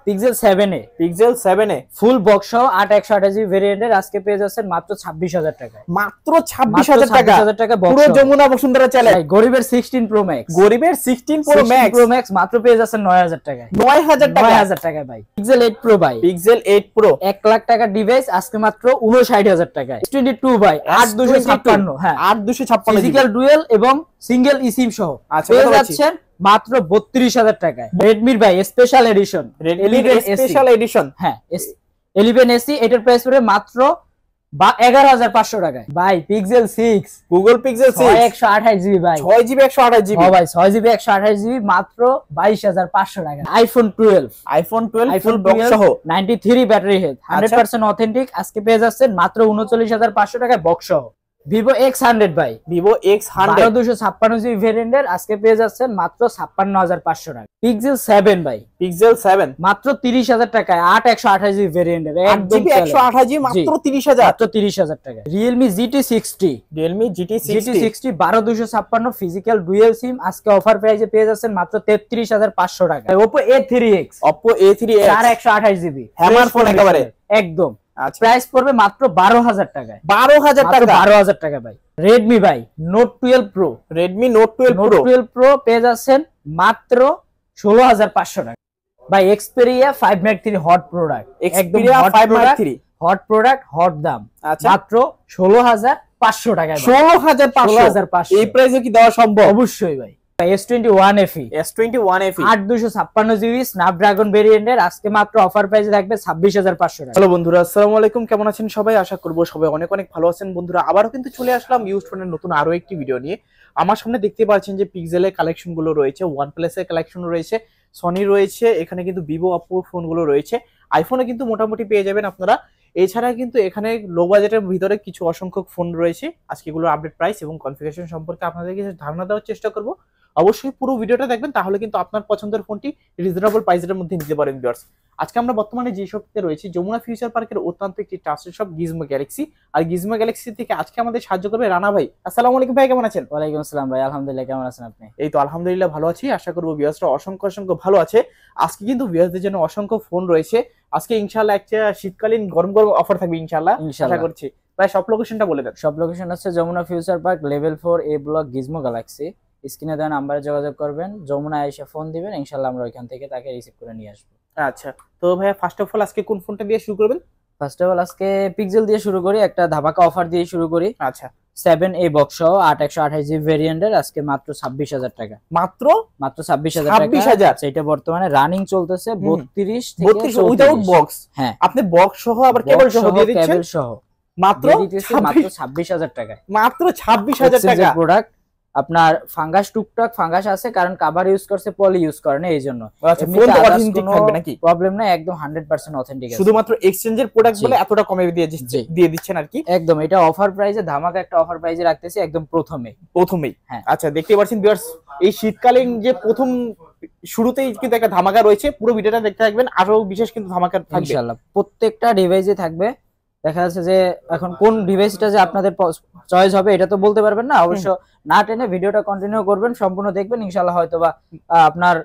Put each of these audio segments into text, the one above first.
Pixel 7a, pixel 7a full box সহ 8128GB ভেরিয়েন্টের আজকে পেয়ে যাচ্ছেন মাত্র 26000 টাকায়। মাত্র 26000 টাকা, 26000 টাকা পুরো যমুনা বসুন্ধরা চ্যালেঞ্জ। গরিবের 16 প্রো ম্যাক্স, গরিবের 16 প্রো ম্যাক্স মাত্র পেয়ে যাচ্ছেন 9000 টাকায়। 9000 টাকা, 9000 টাকায় ভাই। পিক্সেল 8 প্রো ভাই, পিক্সেল 8 প্রো 1 লাখ টাকার ডিভাইস আজকে মাত্র 59000 টাকায়। S22 ভাই 8256, হ্যাঁ 8256 ফিজিক্যাল ডুয়েল এবং সিঙ্গেল ইসিম সহ পেয়ে যাচ্ছেন মাত্র 32000 টাকায়। রেডমির ভাই স্পেশাল এডিশন, স্পেশাল এডিশন, হ্যাঁ 11AC, এটার প্রাইস পড়বে মাত্র 11500 টাকায় ভাই। পিক্সেল 6, গুগল পিক্সেল 6 128GB ভাই, 6GB 128GB, হ্যাঁ ভাই 6GB 128GB মাত্র 22500 টাকা। আইফোন 12 ফুল বক্স সহ 93 ব্যাটারি হেলথ, 100% অথেন্টিক, আজকে পেয়ে যাচ্ছেন মাত্র 39500 টাকায় বক্স সহ। ভিভো X100 ভাই, ভিভো X100 256GB ভেরিয়েন্টের আজকে পেয়ে যাচ্ছেন মাত্র 56500 টাকা। পিক্সেল 7 ভাই, পিক্সেল 7 মাত্র 30000 টাকায় 128GB ভেরিয়েন্টের, একদম 128GB মাত্র 30000, মাত্র 30000 টাকা। Realme GT60, Realme GT60 12256 physical dual SIM, আজকে অফার প্রাইসে পেয়ে যাচ্ছেন মাত্র 33500 টাকা। Oppo A3X, Oppo A3X 128GB hammer phone একেবারে একদম, প্রাইস পড়বে মাত্র 12000 টাকায়। 12000 টাকা, 12000 টাকা ভাই। Redmi ভাই Note 12 Pro, Redmi Note 12 Pro পেয়ে যাচ্ছেন মাত্র 16500 টাকা ভাই। Xperia 5 Mark 3 hot product, Xperia 5 Mark 3 hot product, hot দাম, মাত্র 16500 টাকা। 16500 এই প্রাইসে কি দেওয়া সম্ভব? অবশ্যই ভাই। S21 FE, 8256GB স্ন্যাপড্রাগন ভেরিয়েন্টের আজকে মাত্র অফার প্রাইসে থাকবে 26500 টাকা। হ্যালো বন্ধুরা, আসসালামু আলাইকুম, কেমন আছেন সবাই? আশা করব সবাই অনেক অনেক ভালো আছেন। বন্ধুরা আবারও কিন্তু চলে আসলাম ইউজড ফোনের নতুন আরো একটি ভিডিও নিয়ে। আমার সামনে দেখতে পাচ্ছেন যে পিক্সেলের কালেকশন গুলো রয়েছে, OnePlus এর কালেকশন রয়েছে, সনি রয়েছে, এখানে কিন্তু ভিভো অপো ফোনগুলো রয়েছে, আইফোনে কিন্তু মোটামুটি পেয়ে যাবেন আপনারা। এছাড়া কিন্তু এখানে লো বাজেটের ভিতরে কিছু অসংখ্য ফোন রয়েছে। আজকে এগুলোর আপডেট প্রাইস এবং কনফিগারেশন সম্পর্কে আপনাদের কিছু ধারণা দেওয়ার চেষ্টা করব। অবশ্যই পুরো ভিডিওটা দেখবেন, তাহলে কিন্তু আপনার পছন্দের ফোনটি রিজনেবল প্রাইসের মধ্যে নিতে পারেন ভিউয়ার্স। আজকে আমরা বর্তমানে যে শপটিতে রয়েছি যমুনা ফিউচার পার্কের অত্যন্ত একটি ট্রাস্টেড শপ গিজমো গ্যালাক্সি। আর গিজমো গ্যালাক্সি থেকে আজকে আমাদের সাহায্য করবে রানা ভাই। আসসালামু আলাইকুম ভাই, কেমন আছেন? ওয়ালাইকুম আসসালাম ভাই, আলহামদুলিল্লাহ, কেমন আছেন আপনি? এই তো আলহামদুলিল্লাহ ভালো আছি, আশা করব ভিউয়ার্সরা অসংখ্য অসংখ্য ভালো আছে। আজকে কিন্তু ভিউয়ার্সদের জন্য অসংখ্য ফোন রয়েছে। আজকে ইনশাআল্লাহ একটা শীতকালীন গরম গরম অফার থাকবে ইনশাআল্লাহ, আশা করছি। ভাই সব লোকেশনটা বলে দেন। সব লোকেশন হচ্ছে Jamuna Future Park level 4 A block Gizmo Galaxy. স্ক্রিনে দেওয়া নাম্বারে যোগাযোগ করবেন, যমুনা এসে ফোন দিবেন, ইনশাআল্লাহ আমরা ওইখান থেকে তাকে রিসিভ করে নিয়ে আসবো। আচ্ছা, তো ভাইয়া ফার্স্ট অফ অল আজকে কোন ফোনটা দিয়ে শুরু করবেন? ফার্স্ট অফ অল আজকে পিক্সেল দিয়ে শুরু করি, একটা ধামাকা অফার দিয়ে শুরু করি। আচ্ছা, 7A বক্স সহ 8128GB ভেরিয়েন্টের আজকে মাত্র 26000 টাকা। মাত্র 26000 টাকা। 26000, এটা বর্তমানে রানিং চলতেছে 32 থেকে 32 উইদাউট বক্স। হ্যাঁ, আপনি বক্স সহ আবার কেবল সহ দিয়ে দিচ্ছেন, কেবল সহ মাত্র 26000 টাকা। মাত্র 26000 টাকা প্রোডাক্ট। আপনার ফাঙ্গাস টুকটাক ফাঙ্গাস আছে, কারণ কভার ইউজ করছে, পলি ইউজ করে না, এইজন্য। আচ্ছা, ফোন তো অথেন্টিক থাকবে নাকি? প্রবলেম নাই, একদম 100% অথেন্টিক আছে। শুধুমাত্র এক্সচেঞ্জের প্রোডাক্ট বলে এতটা কমে দিয়ে দিচ্ছেন আর কি। একদম, এটা অফার প্রাইসে ধামাকা একটা অফার প্রাইসে রাখতেছি একদম প্রথমেই। হ্যাঁ, আচ্ছা, দেখতে পাচ্ছেন ভিউয়ার্স, এই শীতকালীন যে প্রথম শুরুতেই কিন্তু একটা ধামাকা রয়েছে। পুরো ভিডিওটা দেখতে থাকবেন, আরো বিশেষ কিন্তু ধামাকা থাকবে ইনশাআল্লাহ। প্রত্যেকটা ডিভাইসে থাকবে। দেখা যাচ্ছে যে এখন কোন ডিভাইসটা যে আপনাদের চয়েস হবে এটা তো বলতে পারবেন না, অবশ্য না টেনে ভিডিওটা কন্টিনিউ করবেন, সম্পূর্ণ দেখবেন, ইনশাআল্লাহ হয়তোবা আপনার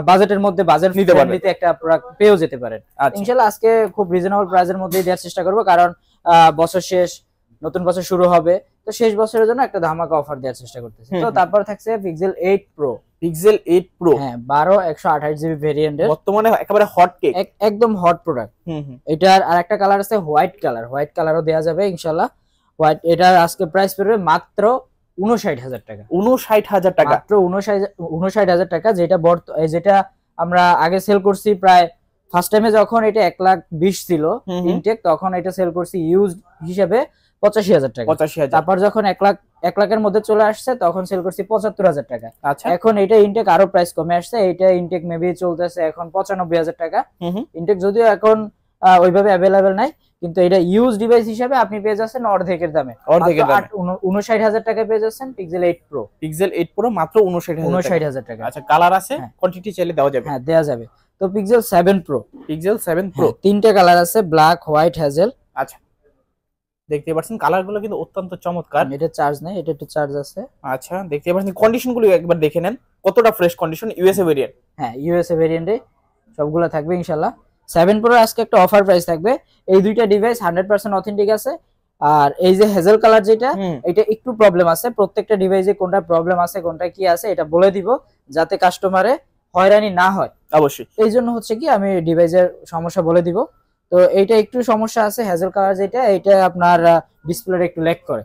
বাজেটের মধ্যে বাজেট ফ্রেন্ডলিতে একটা প্রোডাক্ট পেয়েও যেতে পারেন ইনশাআল্লাহ। আজকে খুব রিজনেবল প্রাইসের মধ্যেই দেওয়ার চেষ্টা করব, কারণ বছর শেষ, নতুন বছর শুরু হবে, তো শেষ বছরের জন্য একটা ধামাকা অফার দেওয়ার চেষ্টা করতেছি। তো তারপর থাকছে পিক্সেল 8 প্রো। পিক্সেল 8 প্রো, হ্যাঁ 12 128GB ভেরিয়েন্টের, বর্তমানে একেবারে হট কেক, একদম হট প্রোডাক্ট। এটার আরেকটা কালার আছে হোয়াইট কালারও দেওয়া যাবে ইনশাআল্লাহ। হোয়াইট, এটার আজকে প্রাইস পড়বে মাত্র 59000 টাকা। 59000 টাকা, মাত্র 59000 টাকা। যেটা আমরা আগে সেল করছি প্রায় ফার্স্ট টাইমে যখন এটা 1,20,000 ছিল ইনটেক, তখন এটা সেল করছি ইউজড হিসেবে 85000 টাকা। তারপর যখন 1 লাখের মধ্যে চলে আসছে তখন সেল করছি 75000 টাকা। আচ্ছা, এখন এটা ইনটেক আরো প্রাইস কমে আসছে, এটা ইনটেক মেবি চলতেছে এখন 95000 টাকা। ইনটেক যদিও এখন ওইভাবে অ্যাভেলেবেল নাই, কিন্তু এটা ইউজ ডিভাইস হিসেবে আপনি পেয়ে যাচ্ছেন অর্ধেকের দামে, 59000 টাকায় পেয়ে যাচ্ছেন পিক্সেল 8 প্রো। পিক্সেল 8 প্রো মাত্র 59000 টাকা। আচ্ছা, কালার আছে, কোয়ান্টিটি চাইলে দেওয়া যাবে? হ্যাঁ, দেওয়া যাবে। তো পিক্সেল 7 প্রো, পিক্সেল 7 প্রো তিনটা কালার আছে, ব্ল্যাক, হোয়াইট, হ্যাজেল। আচ্ছা, দেখতে পাচ্ছেন কালারগুলো কিন্তু অত্যন্ত চমৎকার। এটা চার্জ নেই, এটা একটু চার্জ আছে। আচ্ছা, দেখতে পাচ্ছেন কন্ডিশনগুলো একবার দেখে নেন, কতটা ফ্রেশ কন্ডিশন। ইউএসএ ভেরিয়েন্ট, হ্যাঁ ইউএসএ ভেরিয়েন্টে সবগুলো থাকবে ইনশাআল্লাহ। 7 Pro আজকে একটা অফার প্রাইস থাকবে। এই দুইটা ডিভাইস 100% অথেন্টিক আছে। আর এই যে হেজেল কালার যেটা, এটা একটু প্রবলেম আছে। প্রত্যেকটা ডিভাইসে কোনটা প্রবলেম আছে কোনটা কি আছে এটা বলে দিব, যাতে কাস্টমারে হয়রানি না হয়। অবশ্যই এই জন্য হচ্ছে কি আমি ডিভাইসের সমস্যা বলে দিব। তো এইটা একটু সমস্যা আছে, হেজেল কালার যেটা, এটা আপনার ডিসপ্লেটা একটু ল্যাগ করে।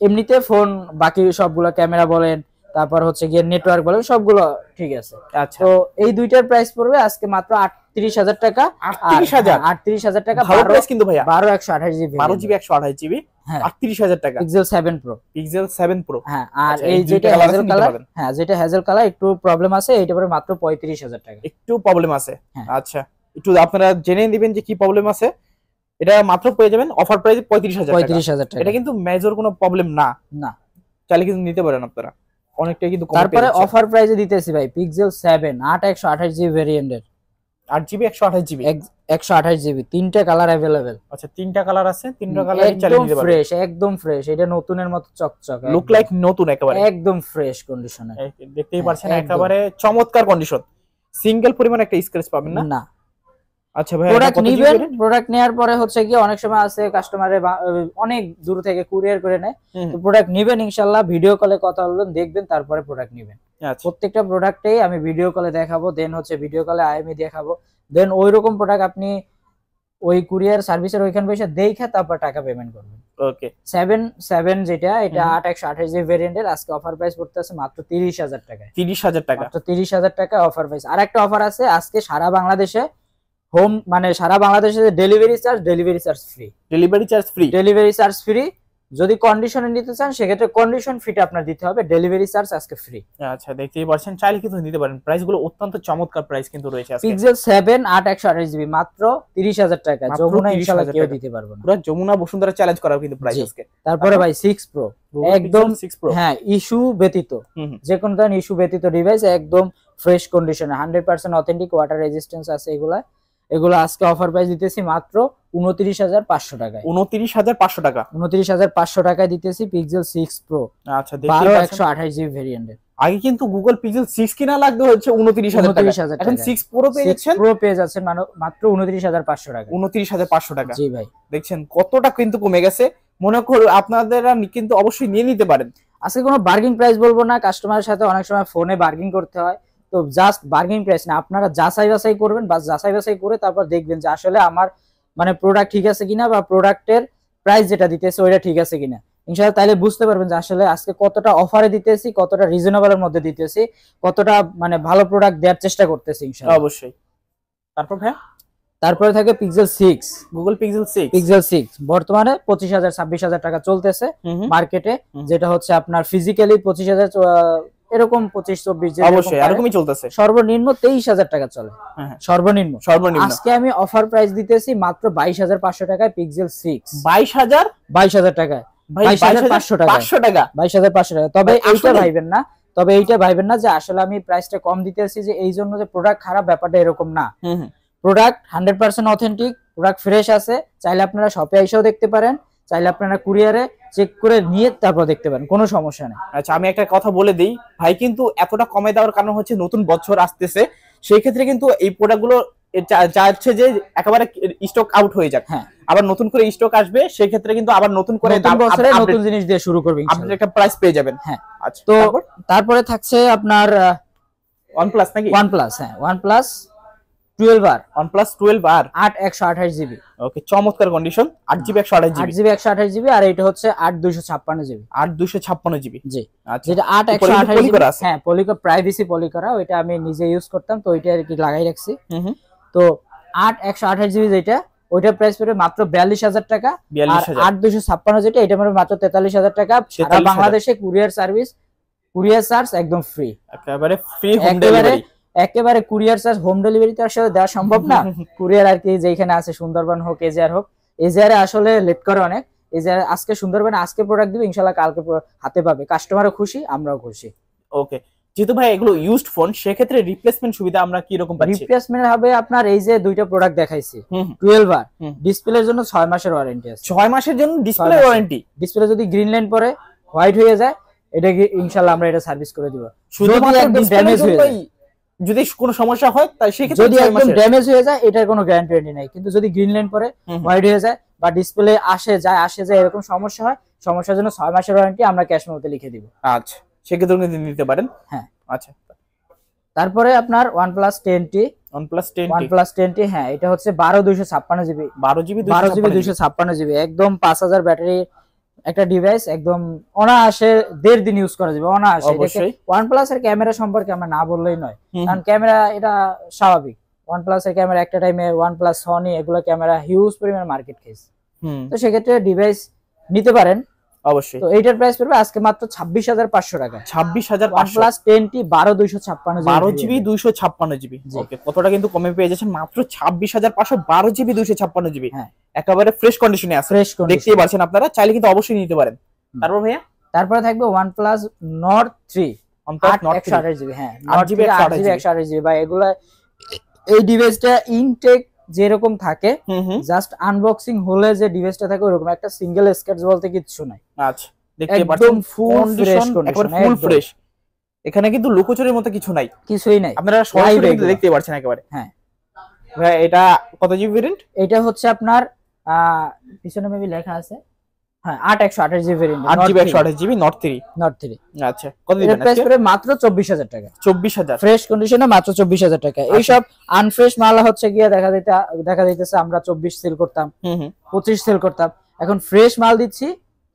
এমনিতে ফোন বাকি সবগুলো ক্যামেরা বলেন, তারপর হচ্ছে গিয়ে নেটওয়ার্ক বলেন, সবগুলো ঠিক আছে। আচ্ছা, তো এই দুইটার প্রাইস পড়বে আজকে মাত্র 38,000 টাকা। 38,000 38,000 টাকা, ভালো প্রাইস কিন্তু ভাইয়া। 12/128 GB, 12 GB 128 GB, 38,000 টাকা। Pixel 7 Pro, pixel 7 Pro। হ্যাঁ। আর আচ্ছা, এই যেটা দুইটা হেজেল নিতে কালার, পারবেন। হ্যাঁ যেটা হেজেল কালার একটু প্রবলেম আছে, এটা পড়বে মাত্র 35,000 টাকা। একটু প্রবলেম আছে, হ্যাঁ। আচ্ছা একটু আপনারা জেনে নেবেন যে কি প্রবলেম আছে। এটা মাত্র পেয়ে যাবেন অফার প্রাইসে 35,000 টাকা। এটা কিন্তু মেজর কোনো প্রবলেম না, না চাইলে কিন্তু নিতে পারেন আপনারা, অনেকটাই কিন্তু কম। তারপরে অফার প্রাইসে দিতেছি ভাই পিক্সেল 7 8/128 GB ভেরিয়েন্টের, 8GB 128GB, 128 GB, তিনটা কালার अवेलेबल। আচ্ছা তিনটা কালার আছে, তিনটা কালারই চালিয়ে নিতে পারবেন। ফ্রেশ, একদম ফ্রেশ, এটা নতুনের মতো চকচক, লুক লাইক নতুন একেবারে, একদম ফ্রেশ কন্ডিশনে। দেখতেই পাচ্ছেন একদম। একেবারে চমৎকার কন্ডিশন, সিঙ্গেল পরিমাণ একটা স্ক্র্যাচ পাবেন না। না, আচ্ছা ভাই, প্রোডাক্ট নিবেন, প্রোডাক্ট নেয়ার পরে হচ্ছে কি অনেক সময় আছে কাস্টমারে অনেক দূর থেকে কুরিয়ার করে নেয়। তো প্রোডাক্ট নিবেন ইনশাআল্লাহ, ভিডিও কলে কথা বলবেন, দেখবেন, তারপরে প্রোডাক্ট নিবেন। আচ্ছা প্রত্যেকটা প্রোডাক্টেই আমি ভিডিও কলে দেখাবো, দেন হচ্ছে ভিডিও কলে আইএমই দেখাবো, দেন ওইরকম প্রোডাক্ট আপনি ওই কুরিয়ার সার্ভিসের ওইখানে বসে দেখে তারপর টাকা পেমেন্ট করবেন। ওকে, 7 যেটা, এটা 8/128 ভেরিয়েন্টের, আজকে অফার প্রাইস পড়তেছে মাত্র 30,000 টাকায়। 30,000 টাকা, মাত্র 30,000 টাকা অফার প্রাইস। আর একটা অফার আছে আজকে সারা বাংলাদেশে, হোম মানে সারা বাংলাদেশে delivery charge free. Delivery charge free, delivery charge free. যদি কন্ডিশনে নিতে চান সেক্ষেত্রে কন্ডিশন ফিটা আপনার দিতে হবে, ডেলিভারি চার্জ আজকে ফ্রি। আচ্ছা দেখতেই পাচ্ছেন, চাইলে কিন্তু নিতে পারেন। প্রাইস গুলো অত্যন্ত চমৎকার প্রাইস কিন্তু রয়েছে আজকে। পিক্সেল 7 8/128 GB মাত্র 30,000 টাকা। মাত্র যমুনা 30,000 ইনশাআল্লাহ কেউ টাকা। দিতে পারবে না। পুরো যমুনা বসুন্ধরা চ্যালেঞ্জ করা কিন্তু প্রাইস জি। আজকে। তারপরে ভাই 6 Pro, একদম 6 Pro, হ্যাঁ ইস্যু ব্যতীত, যে কোনো ধরনের ইস্যু ব্যতীত ডিভাইস, একদম ফ্রেশ কন্ডিশনে, 100% অথেন্টিক, ওয়াটার রেজিস্ট্যান্স আছে এগুলা আজকে অফার প্রাইস দিতেছি মাত্র 29,500 টাকায়। 29,500 টাকা, 29,500 টাকায় দিতেছি পিক্সেল 6 Pro, আচ্ছা দেখতেই পাচ্ছেন। 12/128 GB ভেরিয়েন্টের। আগে কিন্তু গুগল পিক্সেল 6 কিনা লাগতো হচ্ছে 29,000 টাকা, 29,000 এখন টাকা। 6 Pro পেয়ে 6 যাচ্ছেন Pro পেয়ে যাচ্ছেন মাত্র 29,500 টাকা। 29,500 টাকা। জি ভাই, দেখছেন কতটা কিন্তু কমে গেছে। মনে করুন আপনারা কিন্তু অবশ্যই নিয়ে নিতে পারেন। আজকে কোনো বার্গিং প্রাইস বলবো না, কাস্টমারের সাথে অনেক সময় ফোনে বার্গিং করতে হয়, তো জাস্ট বার্গিং প্রাইস না, আপনারা যাচাই বাছাই করবেন, বা যাচাই বাছাই করে তারপর দেখবেন যে আসলে আমার মানে প্রোডাক্ট ঠিক আছে কিনা, বা প্রোডাক্টের প্রাইস যেটা দিতেছে ওইটা ঠিক আছে কিনা। ইনশাআল্লাহ তাইলে বুঝতে পারবেন যে আসলে আজকে কতটা অফারে দিতেছি, কতটা রিজনেবলের মধ্যে দিতেছি, কতটা মানে ভালো প্রোডাক্ট দেওয়ার চেষ্টা করতেছি ইনশাআল্লাহ। অবশ্যই। তারপর ভাই তারপরে থাকে পিক্সেল 6, গুগল পিক্সেল 6, পিক্সেল 6 বর্তমানে 25,000 26,000 টাকা চলতেছে মার্কেটে, যেটা হচ্ছে আপনার ফিজিক্যালি 25,000 এরকম 25-24 অবশ্যই এরকমই চলতেছে। সর্বনিম্ন 23,000 টাকা চলে, সর্বনিম্ন। আজকে আমি অফার প্রাইস দিতেছি মাত্র 22,500 টাকায় পিক্সেল 6। 22,000 টাকায়, 22,500 টাকা, 22,500 টাকা। তবে এইটা ভাইবেন না যে আসলে আমি প্রাইসটা কম দিতেছি যে এই জন্য যে প্রোডাক্ট খারাপ, ব্যাপারটা এরকম না। প্রোডাক্ট 100% অথেন্টিক, প্রোডাক্ট ফ্রেশ আছে। চাইলে আপনারা শপে এসেও দেখতে পারেন, চাইলে আপনারা কুরিয়ারে চেক করে নিয়ে তারপর দেখতে পারেন, কোনো সমস্যা নেই। আচ্ছা আমি একটা কথা বলে দিই ভাই, কিন্তু এতটা কমে দেওয়ার কারণ হচ্ছে নতুন বছর আসতেছে, সেই ক্ষেত্রে কিন্তু এই প্রোডাক্টগুলো চাচ্ছে যে একেবারে স্টক আউট হয়ে যাক, আবার নতুন করে স্টক আসবে, সেই ক্ষেত্রে কিন্তু আবার নতুন করে নতুন জিনিস দিয়ে শুরু করবে, আপনি একটা প্রাইস পেয়ে যাবেন। হ্যাঁ, আচ্ছা তো তারপরে থাকছে আপনার OnePlus নাকি? OnePlus, হ্যাঁ OnePlus 12R, OnePlus 12R 8/128 GB। ওকে, চমৎকার condition, 8GB 128GB, 8GB 128 GB, আর এটা হচ্ছে 8/256 GB, 8/256 GB। জি, আচ্ছা যেটা 8/128 GB, করা আছে। হ্যাঁ প্রাইভেসি পলি করা, ওইটা আমি নিজে ইউজ করতাম, তো ওইটা আর কি লাগাই রাখছি। তো 8/128 GB যেটা, ওইটার প্রাইস পড়ে মাত্র 42,000 টাকা, আর 8/256 যেটা, এটা পড়ে মাত্র 43,000 টাকা। সারা বাংলাদেশে কুরিয়ার চার্জ একদম ফ্রি, একেবারে ফ্রি হোম ডেলিভারি। একেবারে কুরিয়ার চার্জ, হোম ডেলিভারি তো আসলে দেওয়া সম্ভব না। কুরিয়ার আর কি যেখানে আছে, সুন্দরবন হোক, এজিআর হোক, এজিআরে আসলে লেট করে অনেক। এজিআর আজকে সুন্দরবনে আজকে প্রোডাক্ট দিবে, ইনশাআল্লাহ কালকে হাতে পাবে, কাস্টমারও খুশি, আমরাও খুশি। ওকে, যেহেতু ভাই এগুলো ইউজড ফোন, সেক্ষেত্রে রিপ্লেসমেন্ট সুবিধা আমরা কি রকম পাচ্ছি? রিপ্লেসমেন্ট হবে আপনার এই যে দুইটা প্রোডাক্ট দেখাইছি, 12R, ডিসপ্লের জন্য 6 মাসের ওয়ারেন্টি আছে। 6 মাসের জন্য ডিসপ্লে ওয়ারেন্টি। ডিসপ্লে যদি গ্রিন লাইন পরে হোয়াইট হয়ে যায়, এটা ইনশাআল্লাহ আমরা এটা সার্ভিস করে দিব। শুধুমাত্র একদম ড্যামেজ হয়ে যায়, যদি কোনো সমস্যা হয় তাই সেক্ষেত্রে যদি একদম ড্যামেজ হয়ে যায় এটার কোনো গ্যারান্টি নেই, কিন্তু যদি গ্রিন লাইন পরে হোয়াইট হয়ে যায় বা ডিসপ্লে আসে যায় এরকম সমস্যা হয়, সমস্যার জন্য 6 মাসের ওয়ারেন্টি আমরা ক্যাশ মেমোতে লিখে দিব। আচ্ছা, সেক্ষেত্রে কিন্তু নিতে পারেন। হ্যাঁ আচ্ছা, তারপরে আপনার OnePlus 10T, OnePlus 10T, হ্যাঁ এটা হচ্ছে 12 জিবি 256 জিবি, একদম 5000 ব্যাটারি একটা ডিভাইস, একদম অনায়াসে 1.5 দিন ইউজ করা যাবে অনায়াসে। OnePlus এর ক্যামেরা সম্পর্কে আমরা না বললেই নয়, কারণ ক্যামেরা এটা স্বাভাবিক। OnePlus এর ক্যামেরা একটা টাইমে OnePlus, Sony এগুলো ক্যামেরা হিউজ পরিমাণ মার্কেট খেয়েছে, তো সেক্ষেত্রে ডিভাইস নিতে পারেন অবশ্যই। তো এইটার প্রাইস পড়বে আজকে মাত্র 26500 টাকা। 26500 OnePlus 10T 12 জিবি 256 জিবি। ওকে, কতটা কিন্তু কমে পেয়ে যাচ্ছেন মাত্র 26500 12 জিবি 256 জিবি। হ্যাঁ, একেবারে ফ্রেশ কন্ডিশনে আছে, দেখতেই পাচ্ছেন আপনারা, চাইলে কিন্তু অবশ্যই নিতে পারেন। তারপর ভাইয়া তারপরে থাকবে OnePlus Nord 3 128 জিবি। হ্যাঁ, 128 জিবি ভাই, এগুলা এই ডিভাইসটা ইনটেক যেরকম থাকে, জাস্ট আনবক্সিং হলে যে ডিভাইসটা থাকে ওরকম, একটা সিঙ্গেল স্ক্র্যাচ বলতে কিছু নাই। আচ্ছা, দেখতে পাচ্ছেন full fresh condition, full fresh, এখানে কিন্তু লুকোচুরির মতো কিছুই নাই, আপনারা সরাসরি কিন্তু দেখতে পাচ্ছেন একেবারে। হ্যাঁ ভাই, এটা কত জিবি ভেরিয়েন্ট? এটা হচ্ছে আপনার পিছনে মেবি লেখা আছে, হ্যাঁ 8128 জিবি ভেরিয়েন্ট, 8128 জিবি Nord 3। আচ্ছা, কত দিবেন প্রাইস পড়ে মাত্র 24000 টাকা। 24000 ফ্রেশ কন্ডিশনে মাত্র 24000 টাকা। এই সব আনফ্রেশ মাল হচ্ছে গিয়ে দেখা যাইতেছে আমরা 24 সেল করতাম, 25 সেল করতাম, এখন ফ্রেশ মাল দিচ্ছি